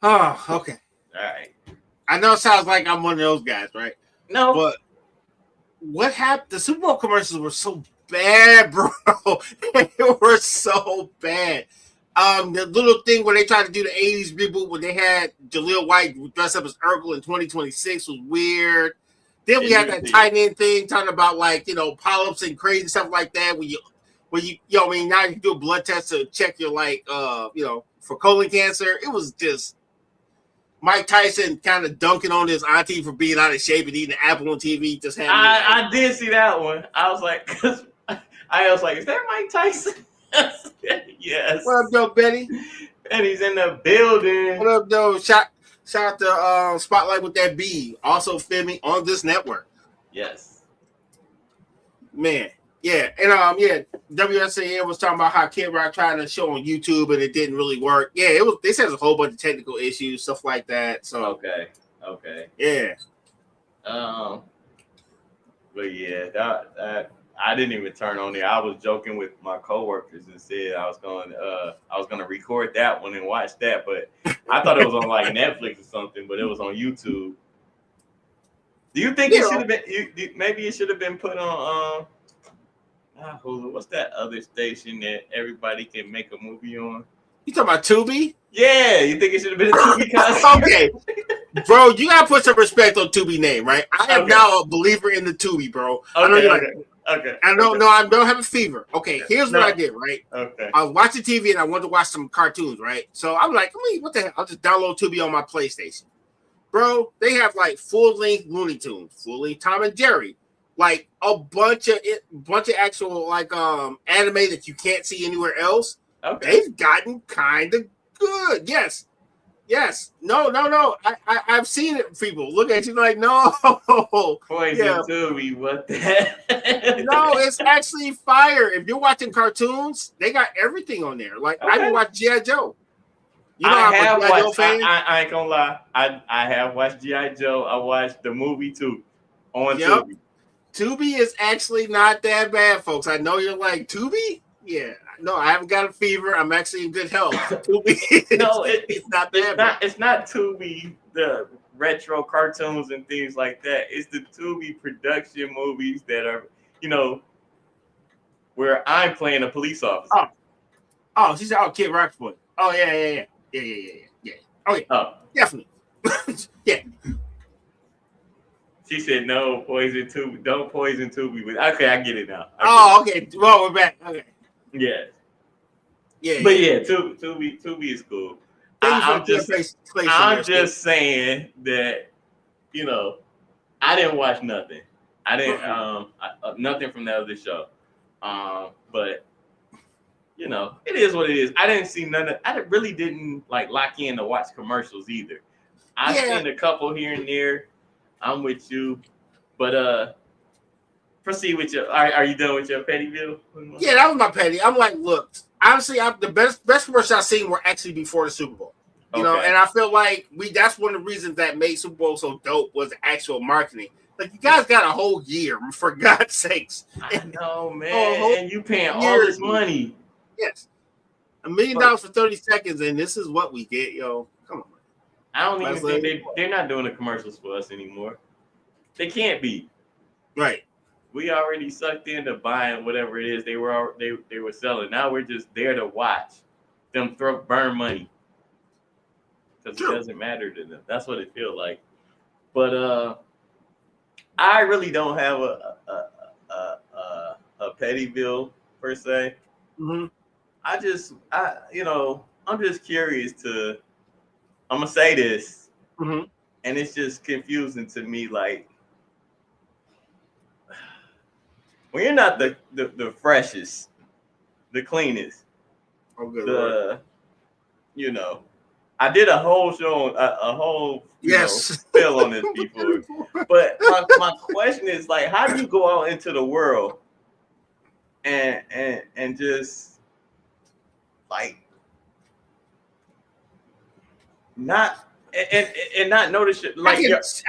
Oh, okay. All right. I know it sounds like I'm one of those guys, right? No. But what happened? The Super Bowl commercials were so bad, bro. They were so bad. The little thing where they tried to do the 80s reboot when they had Jaleel White dress up as Urkel in 2026 was weird. Then we had that tight end thing talking about polyps and crazy stuff like that. Now you can do a blood test to check your for colon cancer. It was just Mike Tyson kind of dunking on his auntie for being out of shape and eating an apple on TV. Just I did see that one. I was like, is that Mike Tyson? Yes. What up, though, Betty? Betty's in the building. What up, though? Shout out to Spotlight with that B. Also filming on this network. Yes. Man. Yeah. And WSAN was talking about how Kid Rock tried to show on YouTube and it didn't really work. Yeah, it was. They said there's a whole bunch of technical issues, stuff like that. So okay. Yeah. But yeah, that I didn't even turn on there. I was joking with my coworkers and said I was gonna record that one and watch that, but I thought it was on Netflix or something, but it was on YouTube. Do you think it should have been? Maybe it should have been put on. Hulu. What's that other station that everybody can make a movie on? You talking about Tubi? Yeah, you think it should have been a Tubi concert? Okay, bro, you gotta put some respect on Tubi name, right? I am now a believer in the Tubi, bro. Okay. I don't have a fever. Okay, here's what I did, right? Okay. I was watching TV and I wanted to watch some cartoons, right? So I'm like, what the hell? I'll just download Tubi on my PlayStation. Bro, they have full-length Looney Tunes, full-length Tom and Jerry. A bunch of actual anime that you can't see anywhere else. Okay. They've gotten kind of good. Yes. No. I've seen it. People look at you like, no. Poison Tubi, what the heck? No, it's actually fire. If you're watching cartoons, they got everything on there. I can watch G.I. Joe. I have watched. I ain't gonna lie. I have watched G.I. Joe. I watched the movie too. on Yep. Tubi. Tubi is actually not that bad, folks. I know you're like, Tubi? Yeah. No, I haven't got a fever. I'm actually in good health. Tubi, No, it's not bad. It's not Tubi, the retro cartoons and things like that. It's the Tubi production movies that are, you know, where I'm playing a police officer. Oh, she said, "Oh, Kid Rockfoot." Oh, yeah. Oh, yeah, Oh, definitely. Yeah. she said no poison Tubi. Don't poison Tubi. Okay, I get it now. Okay. Well, we're back. Okay. Yeah. Yeah. But yeah, Tubi is cool. I'm just saying that, you know, I didn't watch nothing. I didn't nothing from that other show. But you know, it is what it is. I didn't see none of. I really didn't like lock in to watch commercials either. I've seen a couple here and there. I'm with you, but proceed with your. Are you done with your petty bill? Yeah, that was my petty. I'm like, look, honestly, the best commercials I've seen were actually before the Super Bowl. You know, and I feel like that's one of the reasons that made Super Bowl so dope was the actual marketing. Like, you guys got a whole year, for God's sakes. I know, man, and you paying all this money. Yes, $1 million for 30 seconds, and this is what we get, yo. Come on. I don't even think they're not doing the commercials for us anymore. They can't be. Right. We already sucked into buying whatever it is they were selling. Now we're just there to watch them burn money because it doesn't matter to them. That's what it feels like. But I really don't have a petty bill per se. Mm-hmm. I'm just curious to. I'm gonna say this, and it's just confusing to me. Like, when you're not the freshest, the cleanest, you know, I did a whole show, a whole spill on this before. But my question is, like, how do you go out into the world and just like not and not notice it? Like,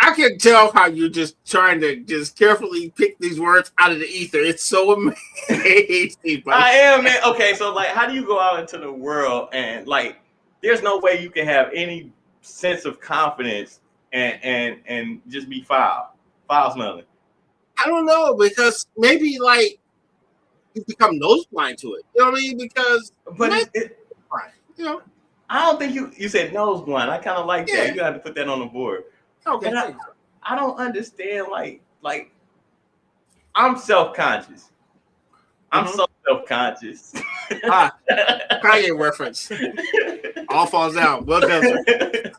I can tell how you're just trying to just carefully pick these words out of the ether. It's so amazing. I am, man. Okay, so like, how do you go out into the world and like, there's no way you can have any sense of confidence and just be foul smelling? I don't know, because maybe like you become nose blind to it. You know what I mean? Because you know, I don't think you said nose blind. I kind of like that. You have to put that on the board. Okay. But I don't understand. Like I'm self-conscious. I'm so self-conscious. Kanye reference. All falls out. Well done, sir.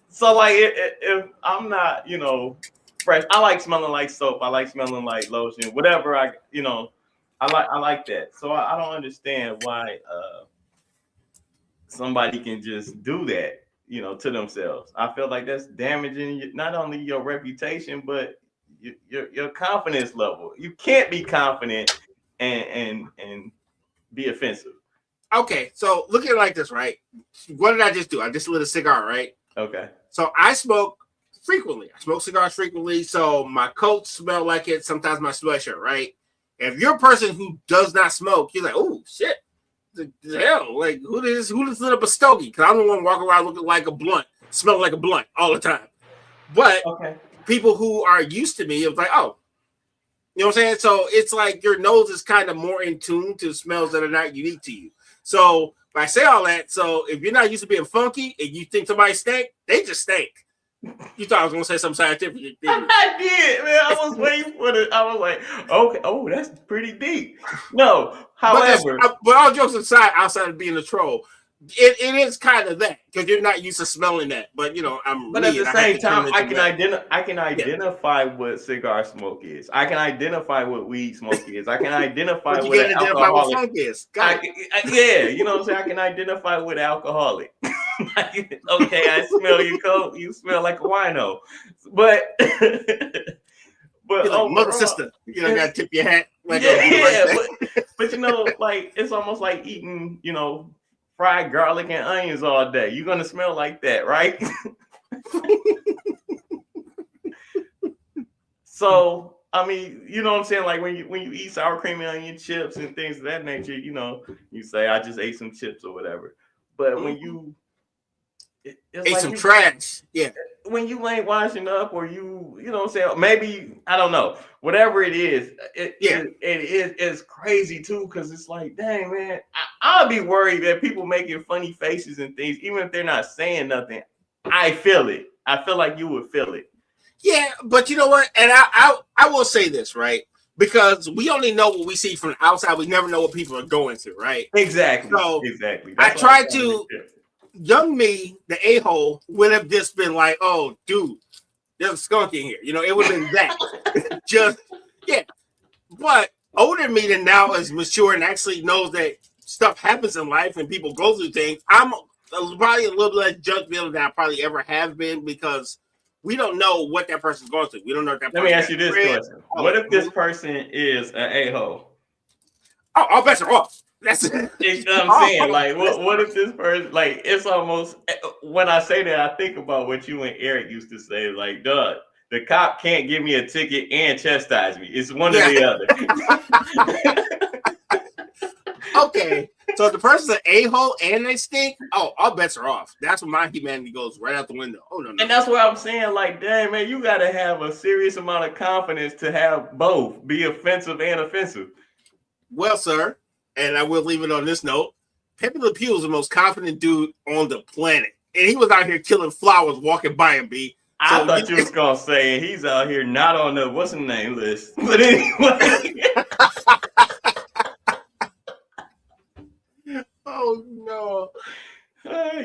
So like, if I'm not, you know, fresh, I like smelling like soap. I like smelling like lotion. Whatever I like that. So I don't understand why somebody can just do that, you know, to themselves. I feel like that's damaging not only your reputation, but your confidence level. You can't be confident and be offensive. Okay, so look at it like this, right? What did I just do? I just lit a cigar, right? Okay. So I smoke frequently. I smoke cigars frequently, so my coats smell like it. Sometimes my sweatshirt, right? If you're a person who does not smoke, you're like, oh shit, the hell, like who just lit up a stogie? Because I don't want to walk around looking like a blunt, smelling like a blunt all the time. But people who are used to me, it was like, oh, you know what I'm saying? So it's like your nose is kind of more in tune to smells that are not unique to you. So if I say all that, so if you're not used to being funky and you think somebody stank, they just stank. You thought I was going to say something scientific. I did, man. I was waiting for it. I was like, okay, oh, that's pretty deep. No, however. But all jokes aside, outside of being a troll, it is kind of that, because you're not used to smelling that. But, you know, But at the same time, I can identify what cigar smoke is. I can identify what weed smoke is. I can identify what alcoholic is. Yeah, you know what I'm saying? I can identify with alcoholic. Like, okay, I smell your coat. You smell like a wino. But like mother sister, you know, gotta tip your hat. Like but you know, like, it's almost like eating, you know, fried garlic and onions all day. You're gonna smell like that, right? So I mean, you know what I'm saying? Like when you eat sour cream and onion chips and things of that nature, you know, you say I just ate some chips or whatever. But when you it's ate like some you, trash, yeah. when you ain't washing up, or you know what I'm saying, maybe I don't know, whatever it is, it's crazy too, because it's like, dang man, I'll be worried that people making funny faces and things, even if they're not saying nothing. I feel it. I feel like you would feel it. Yeah, but you know what? And I will say this, right? Because we only know what we see from the outside. We never know what people are going through, right? Exactly. So exactly. I tried to. Young me, the a-hole, would have just been like, "Oh, dude, there's a skunk in here." You know, it would have been that. Just yeah. But older me than now is mature and actually knows that stuff happens in life and people go through things. I'm probably a little less judgmental than I probably ever have been, because we don't know what that person's going through. We don't know if that person. Let me ask you this question: what if this person is an a-hole? Oh, I'll bet you're off. That's you know what I'm saying. Like, what if this person, like, it's almost, when I say that, I think about what you and Eric used to say, like, duh, the cop can't give me a ticket and chastise me. It's one or the other. Okay, so if the person's an a-hole and they stink, oh, all bets are off. That's when my humanity goes right out the window. Oh, no. And that's what I'm saying, like, dang, man, you got to have a serious amount of confidence to have both, be offensive and offensive. Well, sir, and I will leave it on this note, Pepe Le Pew was the most confident dude on the planet. And he was out here killing flowers walking by him, B. So I thought you was going to say he's out here not on the what's the name list. But anyway. Oh, no.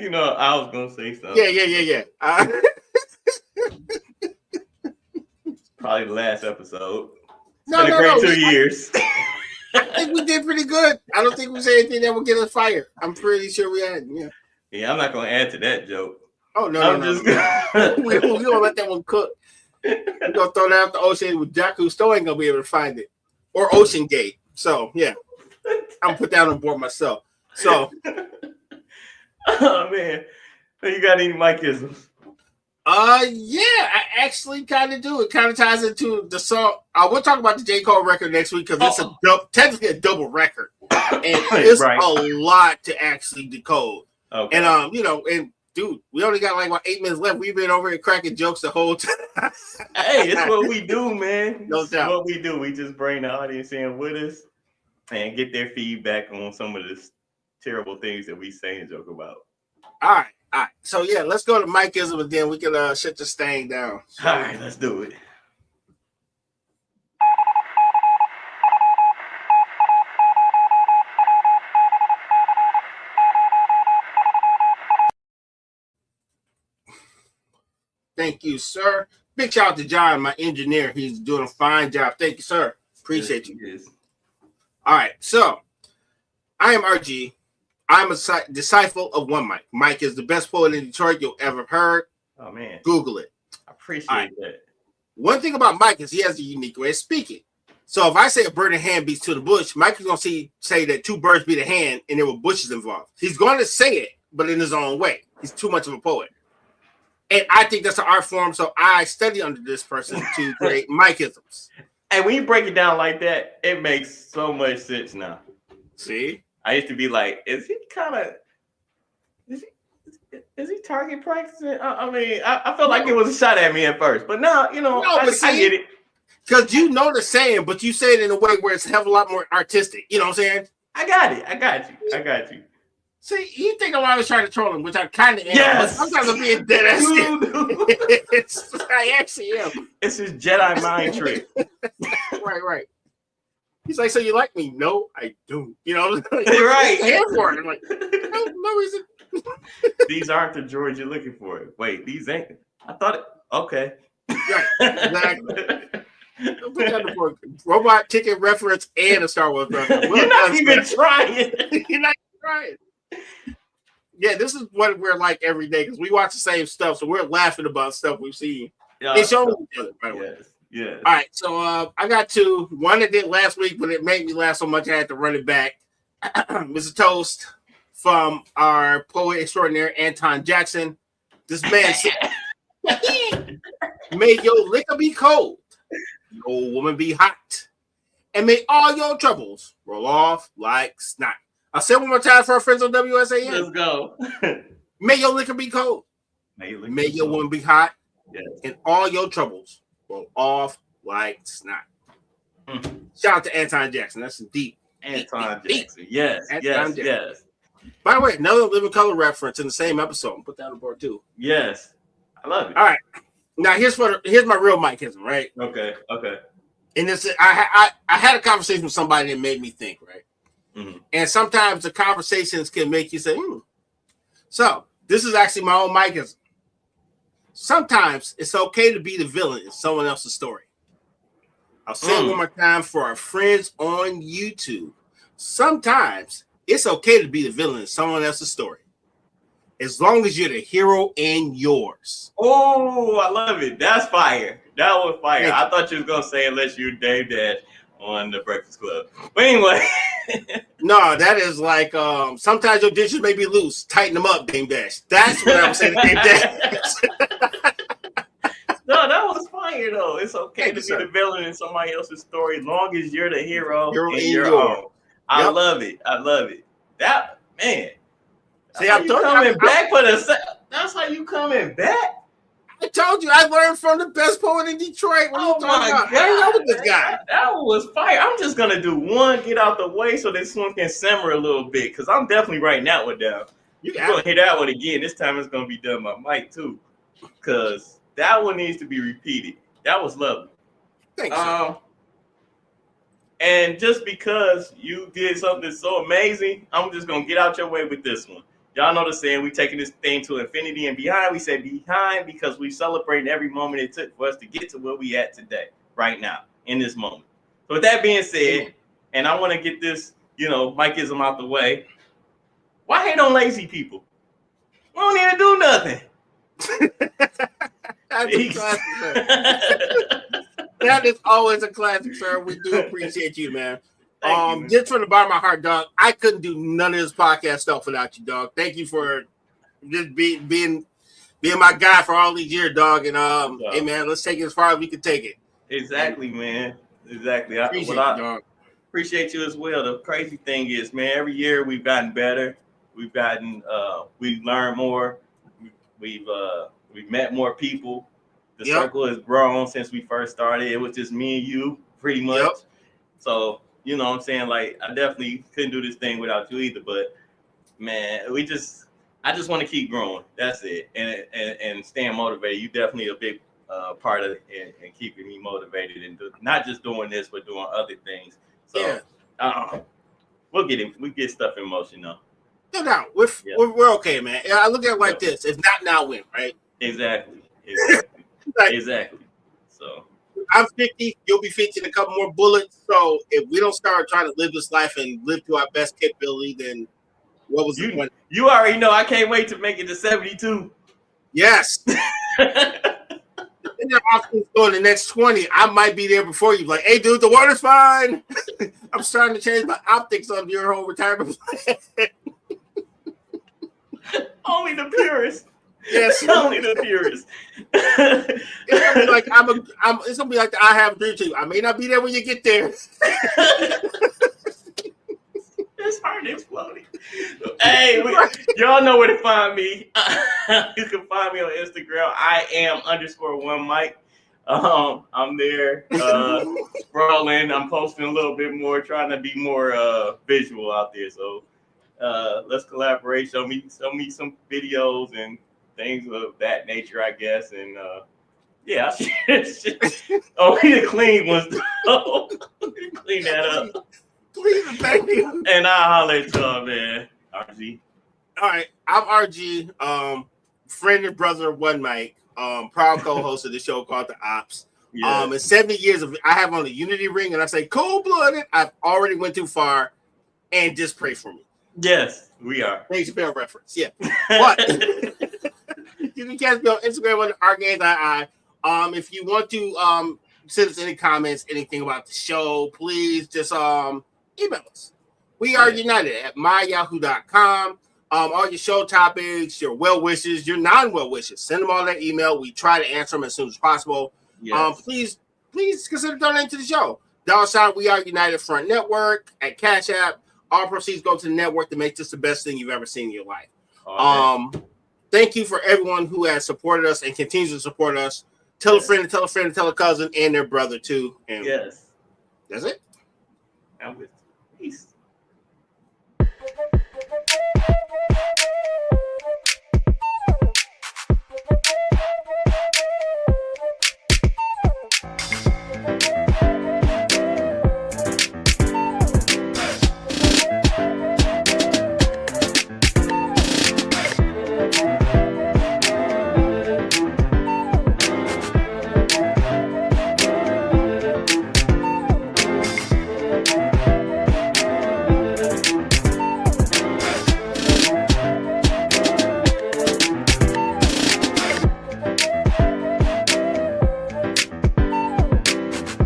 You know, I was going to say something. Yeah. Probably the last episode. It's been a great 2 years. I think we did pretty good. I don't think we said anything that would get us fired. I'm pretty sure we had. Yeah, I'm not going to add to that joke. Oh, no. We don't let that one cook. We're going to throw that out the ocean with Jaco. Still ain't going to be able to find it. Or Ocean Gate. So, yeah. I'm going to put that on board myself. So. Oh, man. So you got any Mike-isms? Yeah, I actually kind of do. It kind of ties into the song. We'll talk about the J. Cole record next week, because it's technically a double record, and it's a lot to actually decode. Okay. And and dude, we only got like 8 minutes left. We've been over here cracking jokes the whole time. Hey, it's what we do, man. No doubt. What we do. We just bring the audience in with us and get their feedback on some of the terrible things that we say and joke about. All right. So yeah, let's go to Mike-ism, and then we can shut this thing down. So, all right, let's do it. Thank you, sir. Big shout out to John, my engineer. He's doing a fine job. Thank you, sir. Appreciate you. Yes. All right, so I am RG. I'm a disciple of One Mike. Mike is the best poet in Detroit you'll ever heard. Oh, man. Google it. I appreciate that. One thing about Mike is he has a unique way of speaking. So if I say a bird in hand beats to the bush, Mike is going to say that two birds beat a hand and there were bushes involved. He's going to say it, but in his own way. He's too much of a poet. And I think that's an art form, so I study under this person to create Mike-isms. And when you break it down like that, it makes so much sense now. See? I used to be like, is he target practicing? I mean, I felt like it was a shot at me at first, but now, I get it. Because you know the saying, but you say it in a way where it's a hell of a lot more artistic. You know what I'm saying? I got you. See, you think I'm always trying to troll him, which I kind of am. Yes. Sometimes I'm being dead ass. I actually am. It's his Jedi mind trick. Right. He's like, so you like me? No, I don't. You know, like, right. Hand for it. I'm like, no reason. These aren't the droids you're looking for. Wait, these ain't. I thought it. Okay. Right. Exactly. Put that for robot ticket reference and a Star Wars reference. You're not even trying. You're not trying. Yeah, this is what we're like every day because we watch the same stuff, so we're laughing about stuff we've seen. They show each other, by the way. Yes. All right, so I got two. One I did last week, but it made me laugh so much I had to run it back. Mr. Toast from our poet extraordinaire, Anton Jackson. This man said, "May your liquor be cold, Your woman be hot. And may all your troubles roll off like snot. I'll say it one more time for our friends on WSAN. Let's go. May your liquor be cold. May your woman be hot. Yes. And all your troubles roll off like snot. Shout out to Anton Jackson. That's some deep. Anton Jackson. Yes. Anton Jackson. Yes. By the way, another Living Color reference in the same episode. Put that on board too. Yes. I love it. All right. Now here's my real Mikeism, right? Okay. And this, I had a conversation with somebody that made me think, right? Mm-hmm. And sometimes the conversations can make you say, So this is actually my own Mikeism. Sometimes it's okay to be the villain in someone else's story. I'll say it one more time for our friends on YouTube. Sometimes it's okay to be the villain in someone else's story, as long as you're the hero in yours. Oh, I love it. That's fire. That was fire. I thought you was gonna say unless you're Dave Dash on the Breakfast Club. But anyway. No, that is like sometimes your dishes may be loose. Tighten them up, Dame Dash. That's what I'm saying to Dame Dash. No, that was fire though. It's okay to be the villain in somebody else's story as long as you're the hero in your own. I love it. That man. See, I'm coming back for the. That's how you coming back. I told you I learned from the best poet in Detroit. What are you talking about? Hang out with this guy. That was fire. I'm just gonna do one, get out the way so this one can simmer a little bit, because I'm definitely writing that one down. You're gonna hear that one again. This time it's gonna be done by Mike too, because that one needs to be repeated. That was lovely. Thanks. And just because you did something so amazing, I'm just gonna get out your way with this one. Y'all know the saying, we taking this thing to infinity and behind. We say behind because we celebrating every moment it took for us to get to where we at today, right now, in this moment. So with that being said, and I want to get this, Mikeism out the way. Why hate on lazy people? We don't need to do nothing. That is always a classic, sir. We do appreciate you, man. Thank you, just from the bottom of my heart, dog, I couldn't do none of this podcast stuff without you, dog. Thank you for just being my guy for all these years, dog. And hey, man, let's take it as far as we can take it. Exactly, man. Exactly. Appreciate you as well. The crazy thing is, man, every year we've gotten better. We've learned more. We've met more people. The circle has grown since we first started. It was just me and you, pretty much. Yep. So, you know what I'm saying? Like, I definitely couldn't do this thing without you either. But, man, I just want to keep growing. That's it. And staying motivated. You definitely a big part of it and keeping me motivated and not just doing this, but doing other things. So, we get stuff in motion now. No doubt. We're okay, man. I look at it like this. If not now, when, right? Exactly. Exactly. So I'm 50. You'll be 50 in a couple more bullets. So if we don't start trying to live this life and live to our best capability, then what was the point? You already know. I can't wait to make it to 72. Yes. In the Austin store in the next 20, I might be there before you. Like, hey, dude, the water's fine. I'm starting to change my optics on your whole retirement plan. Only the purest. Yes, only the purest. It's gonna be like it's gonna be like the I Have a Dream to you. I may not be there when you get there. It's heart exploding. Hey, y'all know where to find me. You can find me on Instagram. I am _1 Mike. I'm there scrolling. I'm posting a little bit more, trying to be more visual out there. So let's collaborate. Show me some videos and things of that nature, I guess. And only the clean ones though. Clean that up. Please and thank you. And I'll holler at y'all, man. RG. All right, I'm RG, friend and brother of One Mike, proud co-host of the show called The Ops. Yeah. In 70 years of I have on the Unity ring, and I say cold-blooded. I've already went too far, and just pray for me. Yes, we are. Thanks for your reference. Yeah, but you can catch me on Instagram on RGames.ii. If you want to send us any comments, anything about the show, please just email us. We are united at myyahoo.com. All your show topics, your well wishes, your non-well wishes, send them all that email. We try to answer them as soon as possible. Yes. Please please consider donating to the show. $ We Are United Front Network at Cash App. All proceeds go to the network to make this the best thing you've ever seen in your life. Thank you for everyone who has supported us and continues to support us. Tell a friend, tell a friend, tell a cousin, and their brother too. And yes, that's it. I'm with you. Peace.